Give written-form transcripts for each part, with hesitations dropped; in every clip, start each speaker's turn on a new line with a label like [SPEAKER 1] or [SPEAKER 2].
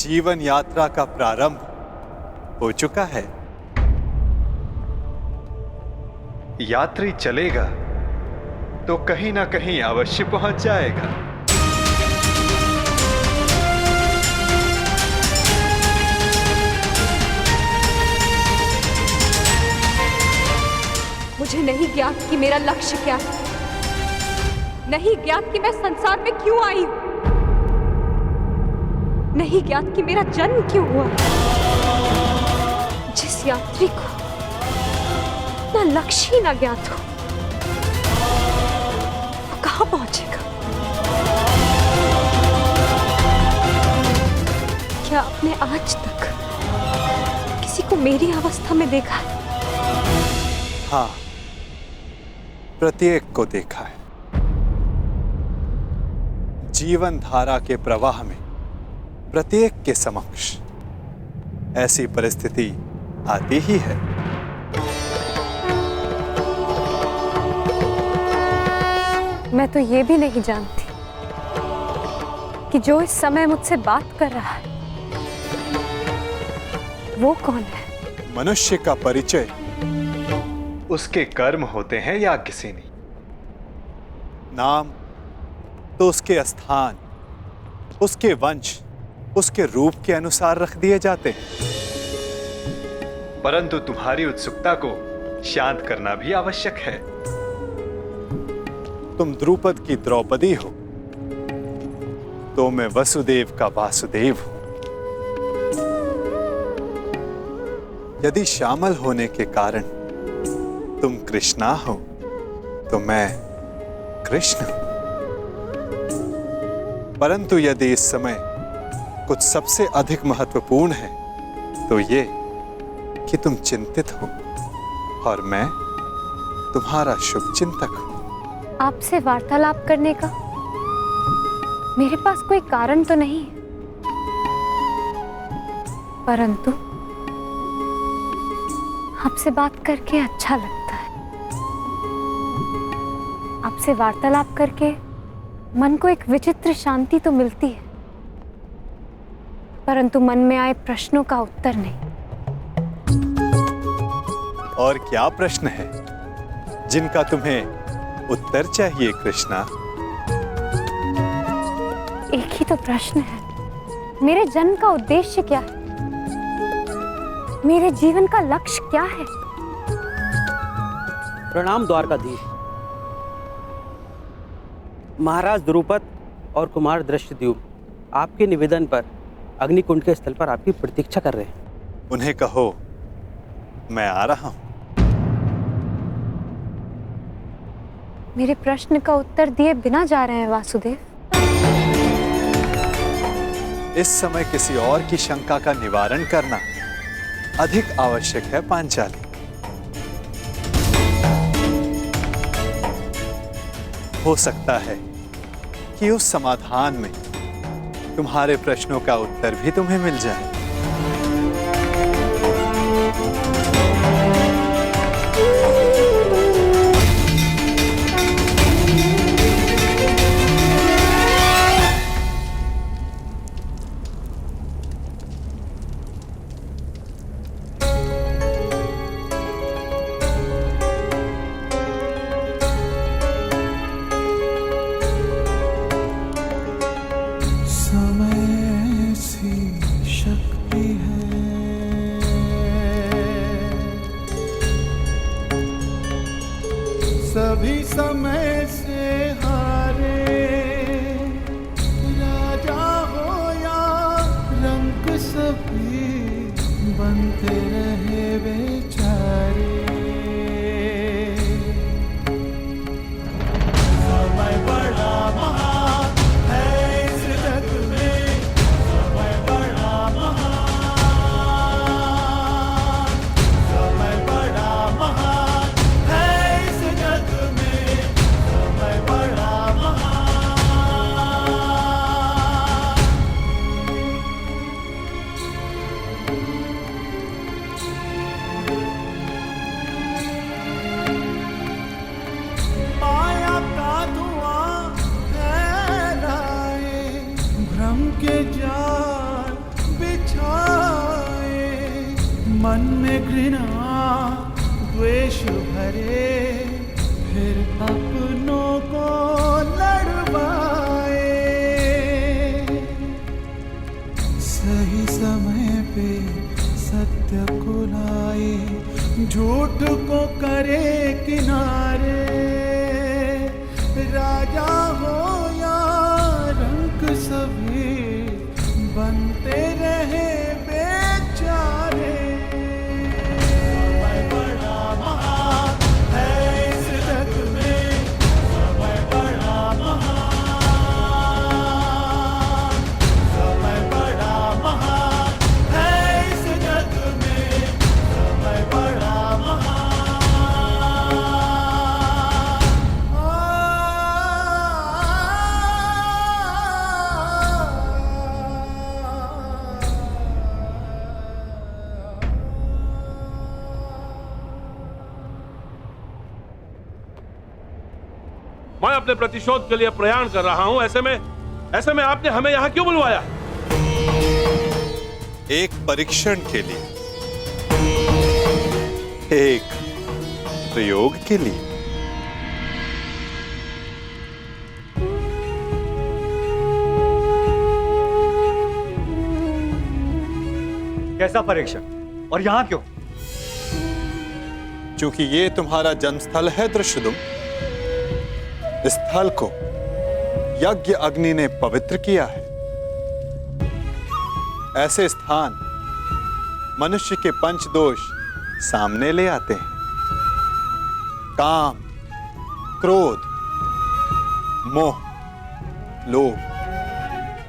[SPEAKER 1] जीवन यात्रा का प्रारंभ हो चुका है। यात्री चलेगा तो कहीं ना कहीं अवश्य पहुंच जाएगा।
[SPEAKER 2] मुझे नहीं ज्ञात कि मेरा लक्ष्य क्या है, नहीं ज्ञात कि मैं संसार में क्यों आई हूं, नहीं ज्ञात कि मेरा जन्म क्यों हुआ। जिस यात्री को अपना लक्ष्य ही ना ज्ञात हो, वो कहां पहुंचेगा? क्या आपने आज तक किसी को मेरी अवस्था में देखा है?
[SPEAKER 1] हाँ, प्रत्येक को देखा है। जीवन धारा के प्रवाह में प्रत्येक के समक्ष ऐसी परिस्थिति आती ही है।
[SPEAKER 2] मैं तो ये भी नहीं जानती कि जो इस समय मुझसे बात कर रहा है वो कौन है।
[SPEAKER 1] मनुष्य का परिचय उसके कर्म होते हैं या किसी नहीं। नाम तो उसके स्थान, उसके वंश, उसके रूप के अनुसार रख दिए जाते हैं। परंतु तुम्हारी उत्सुकता को शांत करना भी आवश्यक है। तुम द्रुपद की द्रौपदी हो तो मैं वसुदेव का वासुदेव हूं। यदि श्यामल होने के कारण तुम कृष्णा हो तो मैं कृष्ण हूं। परंतु यदि इस समय कुछ सबसे अधिक महत्वपूर्ण है तो ये कि तुम चिंतित हो और मैं तुम्हारा शुभ चिंतक हूं।
[SPEAKER 2] आपसे वार्तालाप करने का मेरे पास कोई कारण तो नहीं है, परंतु आपसे बात करके अच्छा लगता है। आपसे वार्तालाप करके मन को एक विचित्र शांति तो मिलती है, परंतु मन में आए प्रश्नों का उत्तर नहीं।
[SPEAKER 1] और क्या प्रश्न है जिनका तुम्हें उत्तर चाहिए कृष्णा?
[SPEAKER 2] एक ही तो प्रश्न है, मेरे जन्म का उद्देश्य क्या है, मेरे जीवन का लक्ष्य क्या है?
[SPEAKER 3] प्रणाम द्वारकाधीश। महाराज द्रुपद और कुमार दृष्टद्युम्न आपके निवेदन पर अग्निकुंड के स्थल पर आपकी प्रतीक्षा कर रहे हैं।
[SPEAKER 1] उन्हें कहो मैं आ रहा हूं।
[SPEAKER 2] मेरे प्रश्न का उत्तर दिए बिना जा रहे हैं वासुदेव।
[SPEAKER 1] इस समय किसी और की शंका का निवारण करना अधिक आवश्यक है पांचाली। हो सकता है कि उस समाधान में तुम्हारे प्रश्नों का उत्तर भी तुम्हें मिल जाए।
[SPEAKER 4] सभी समय से हारे, राजा हो या रंक सभी बनते रहे बेचारे। समय बड़ा महान है इस जग में, समय बड़ा महान, समय बड़ा महान है इस जग में, समय बड़ा महान। मन में घृणा द्वेष भरे, फिर अपनों को लड़वाए। सही समय पे सत्य को लाए, झूठ को करे किनारे। राजा हो या रंक सभी बनते रहे बेचारे। समय बड़ा महान है इस जग में, समय बड़ा महान, समय बड़ा महान है इस जग में, समय बड़ा
[SPEAKER 5] मैं अपने प्रतिशोध के लिए प्रयाण कर रहा हूं। ऐसे में आपने हमें यहां क्यों बुलवाया?
[SPEAKER 1] एक परीक्षण के लिए, एक प्रयोग के लिए।
[SPEAKER 6] कैसा परीक्षण और यहां क्यों?
[SPEAKER 1] क्योंकि ये तुम्हारा जन्मस्थल है दृश्यदुम। इस स्थल को यज्ञ अग्नि ने पवित्र किया है। ऐसे स्थान मनुष्य के पंच दोष सामने ले आते हैं। काम, क्रोध, मोह, लोभ,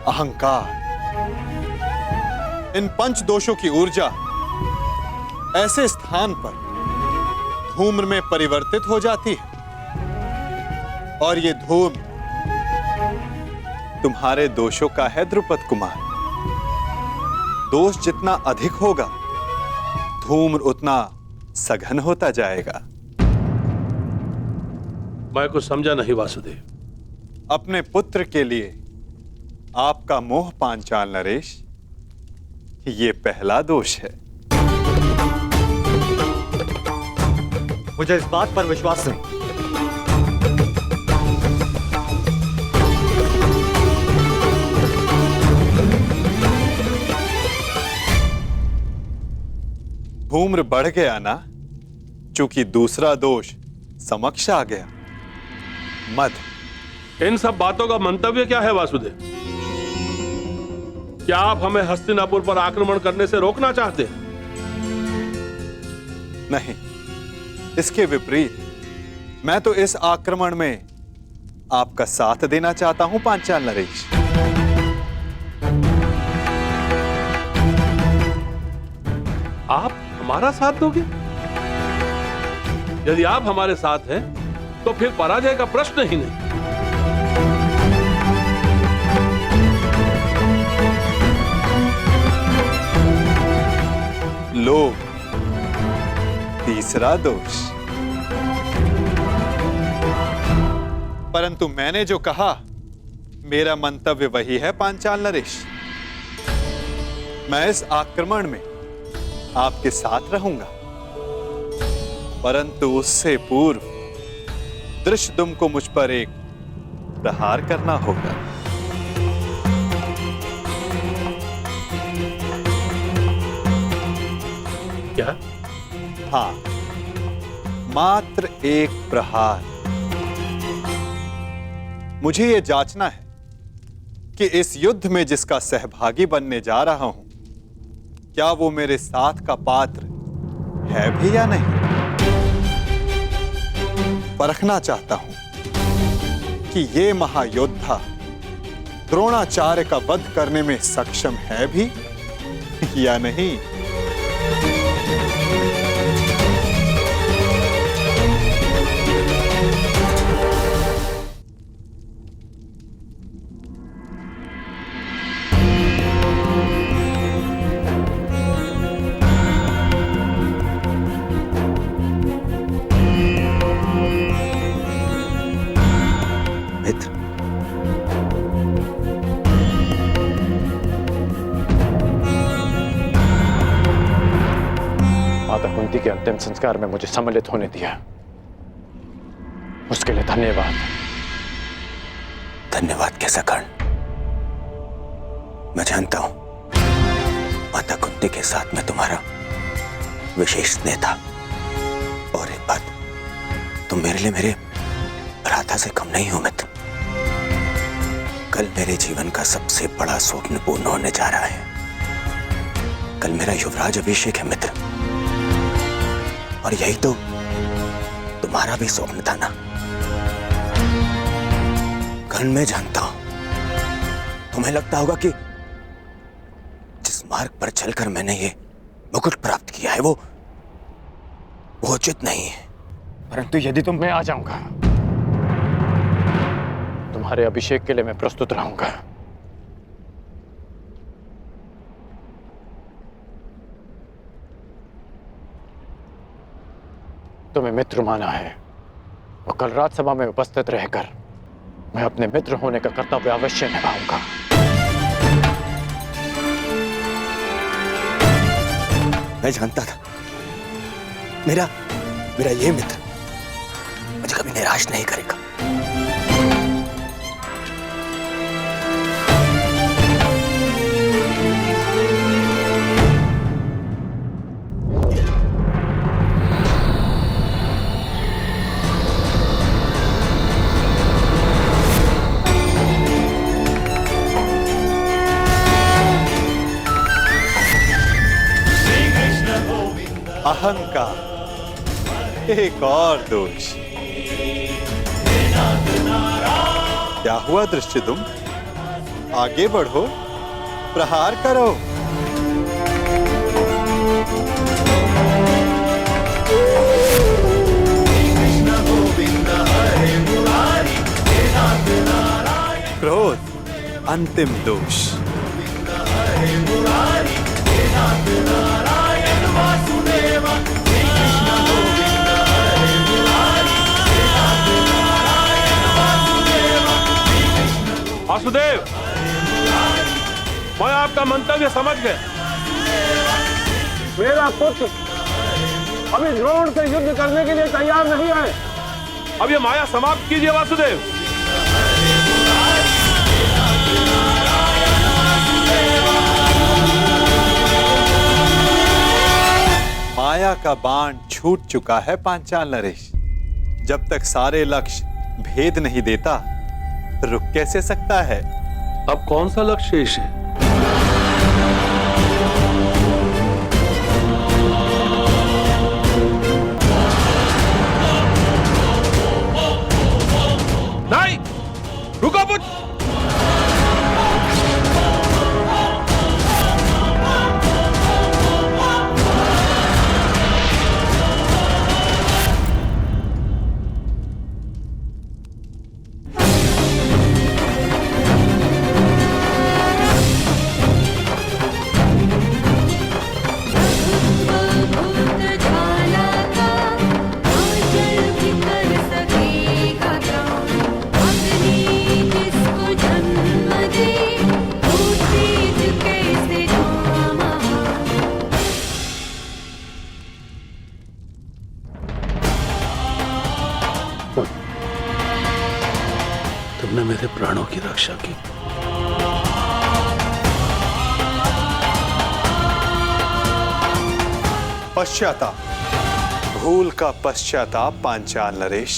[SPEAKER 1] अहंकार। इन पंच दोषों की ऊर्जा ऐसे स्थान पर धूम्र में परिवर्तित हो जाती है, और ये धूम तुम्हारे दोषों का है द्रुपद कुमार। दोष जितना अधिक होगा, धूम्र उतना सघन होता जाएगा।
[SPEAKER 5] मैं कुछ समझा नहीं वासुदेव।
[SPEAKER 1] अपने पुत्र के लिए आपका मोह पांचाल नरेश, ये पहला दोष है।
[SPEAKER 6] मुझे इस बात पर विश्वास नहीं।
[SPEAKER 1] धूम्र बढ़ गया ना, चूंकि दूसरा दोष समक्ष आ गया, मद।
[SPEAKER 5] इन सब बातों का मंतव्य क्या है वासुदेव? क्या आप हमें हस्तिनापुर पर आक्रमण करने से रोकना चाहते हैं?
[SPEAKER 1] नहीं, इसके विपरीत मैं तो इस आक्रमण में आपका साथ देना चाहता हूं पांचाल नरेश।
[SPEAKER 5] आप हमारा साथ दोगे? यदि आप हमारे साथ हैं, तो फिर पराजय का प्रश्न ही नहीं।
[SPEAKER 1] लोभ, तीसरा दोष। परंतु मैंने जो कहा, मेरा मंतव्य वही है पांचाल नरेश। मैं इस आक्रमण में आपके साथ रहूंगा, परंतु उससे पूर्व दृश्यदुम को मुझ पर एक प्रहार करना होगा।
[SPEAKER 5] क्या?
[SPEAKER 1] हाँ, मात्र एक प्रहार। मुझे यह जांचना है कि इस युद्ध में जिसका सहभागी बनने जा रहा हूं, क्या वो मेरे साथ का पात्र है भी या नहीं। परखना चाहता हूं कि ये महायोद्धा द्रोणाचार्य का वध करने में सक्षम है भी या नहीं।
[SPEAKER 7] माता कुंती के अंतिम संस्कार में मुझे सम्मिलित होने दिया, उसके लिए धन्यवाद।
[SPEAKER 8] धन्यवाद कैसा कर्ण? मैं जानता हूं माता कुंती के साथ में तुम्हारा विशेष स्नेह था। और एक बात, तुम मेरे लिए मेरे भ्राता से कम नहीं हो मित्र। कल मेरे जीवन का सबसे बड़ा स्वप्न पूर्ण होने जा रहा है। कल मेरा युवराज अभिषेक है मित्र, और यही तो तुम्हारा भी स्वप्न था ना। कर्ण, मैं जानता हूं तुम्हें लगता होगा कि जिस मार्ग पर चलकर मैंने ये मुकुट प्राप्त किया है वो उचित नहीं है।
[SPEAKER 7] परंतु यदि तुम मैं आ जाऊंगा, तुम्हारे अभिषेक के लिए मैं प्रस्तुत रहूंगा। तुम्हें मित्र माना है, और कल राजसभा में उपस्थित रहकर मैं अपने मित्र होने का कर्तव्य अवश्य निभाऊंगा।
[SPEAKER 8] मैं जानता था मेरा ये मित्र मुझे कभी निराश नहीं करेगा।
[SPEAKER 1] अहंकार एक और दोष। क्या हुआ दृष्टिदुम्न? आगे बढ़ो, प्रहार करो। क्रोध अंतिम दोष।
[SPEAKER 5] वासुदेव, मैं आपका मंतव्य समझ गया। मेरा पुत्र अभी द्रोण से युद्ध करने के लिए तैयार नहीं है। अब ये माया समाप्त कीजिए वासुदेव।
[SPEAKER 1] माया का बाण छूट चुका है पांचाल नरेश। जब तक सारे लक्ष्य भेद नहीं देता, रुक कैसे सकता है?
[SPEAKER 5] अब कौन सा लक्ष्य शेष है? नहीं, रुको पुत्र। तुमने मेरे प्राणों की रक्षा की।
[SPEAKER 1] पश्चाताप, भूल का पश्चाताप पांचाल नरेश।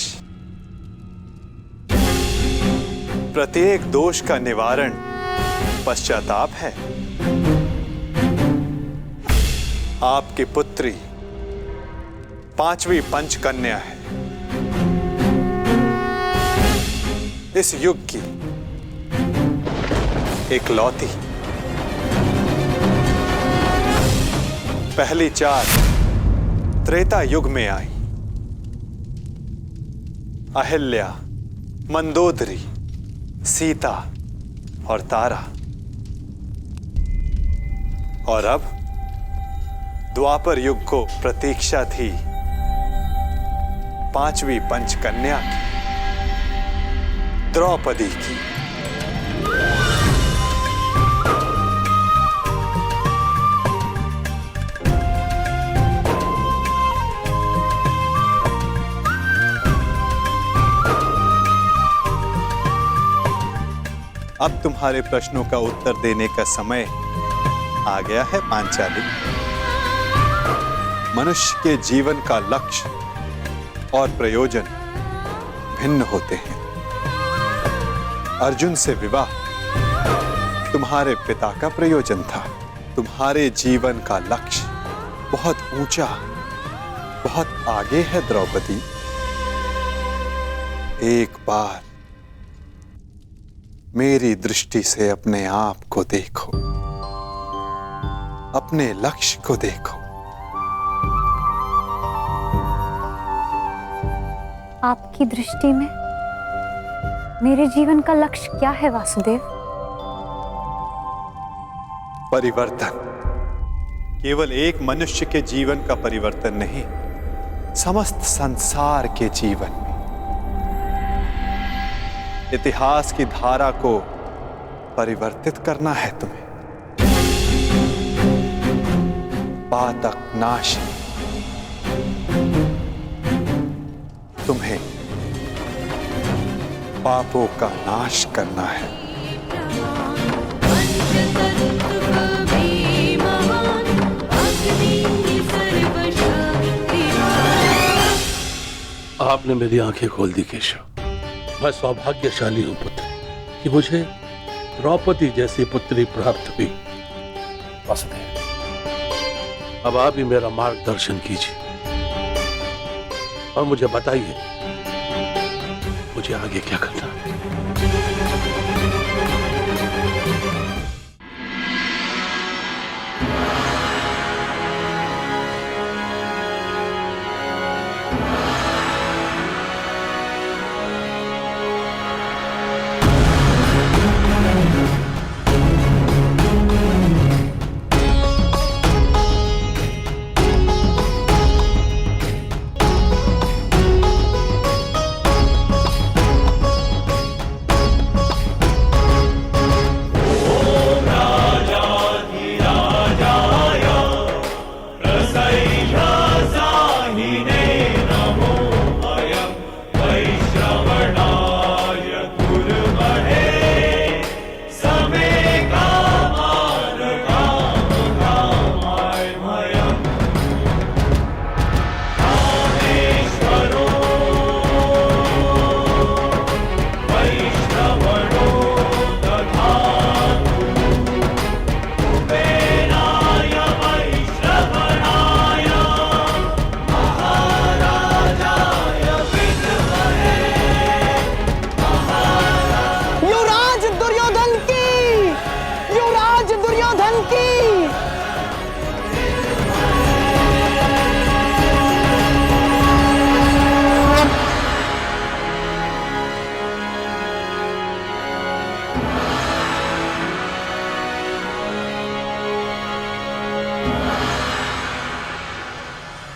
[SPEAKER 1] प्रत्येक दोष का निवारण पश्चाताप है। आपकी पुत्री 5वीं पंचकन्या है। इस युग की इकलौती। पहली 4 त्रेता युग में आई। अहिल्या, मंदोदरी, सीता और तारा। और अब द्वापर युग को प्रतीक्षा थी 5वीं पंचकन्या की, द्रौपदी की। अब तुम्हारे प्रश्नों का उत्तर देने का समय आ गया है पांचाली। मनुष्य के जीवन का लक्ष्य और प्रयोजन भिन्न होते हैं। अर्जुन से विवाह तुम्हारे पिता का प्रयोजन था। तुम्हारे जीवन का लक्ष्य बहुत ऊंचा, बहुत आगे है द्रौपदी। एक बार मेरी दृष्टि से अपने आप को देखो, अपने लक्ष्य को देखो।
[SPEAKER 2] आपकी दृष्टि में मेरे जीवन का लक्ष्य क्या है वासुदेव?
[SPEAKER 1] परिवर्तन। केवल एक मनुष्य के जीवन का परिवर्तन नहीं, समस्त संसार के जीवन में। इतिहास की धारा को परिवर्तित करना है तुम्हें। पातक नाश। तुम्हें पापों का नाश करना है।
[SPEAKER 5] आपने मेरी आंखें खोल दी केशव। मैं सौभाग्यशाली हूं पुत्र कि मुझे द्रौपदी जैसी पुत्री प्राप्त हुई। वासुदेव, अब आप ही मेरा मार्गदर्शन कीजिए और मुझे बताइए मुझे आगे क्या करना है।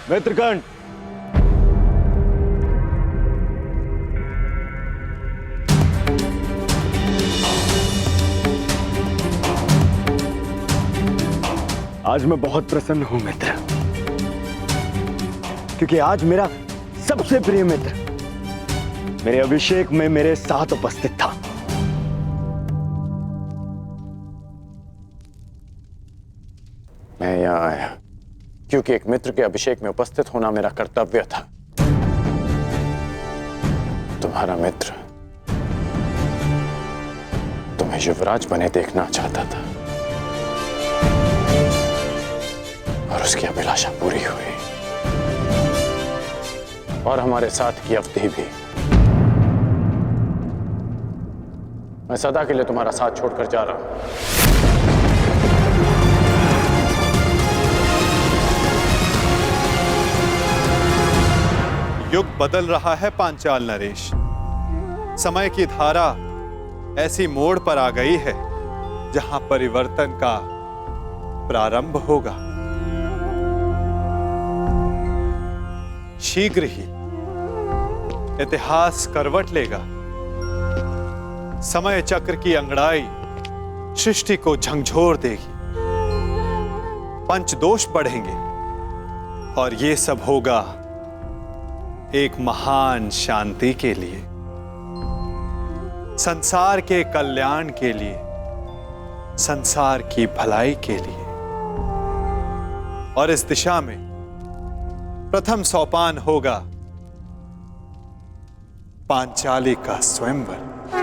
[SPEAKER 6] मित्रगण, आज मैं बहुत प्रसन्न हूं मित्र, क्योंकि आज मेरा सबसे प्रिय मित्र मेरे अभिषेक में मेरे साथ उपस्थित था।
[SPEAKER 7] मैं यहां आया क्योंकि एक मित्र के अभिषेक में उपस्थित होना मेरा कर्तव्य था। तुम्हारा मित्र तुम्हें युवराज बने देखना चाहता था और उसकी अभिलाषा पूरी हुई, और हमारे साथ की अवधि भी। मैं सदा के लिए तुम्हारा साथ छोड़कर जा रहा हूं।
[SPEAKER 1] युग बदल रहा है पांचाल नरेश। समय की धारा ऐसी मोड़ पर आ गई है जहां परिवर्तन का प्रारंभ होगा। शीघ्र ही इतिहास करवट लेगा। समय चक्र की अंगड़ाई सृष्टि को झंझोर देगी। पंचदोष बढ़ेंगे और ये सब होगा एक महान शांति के लिए। संसार के कल्याण के लिए, संसार की भलाई के लिए। और इस दिशा में प्रथम सोपान होगा पांचाली का स्वयंवर।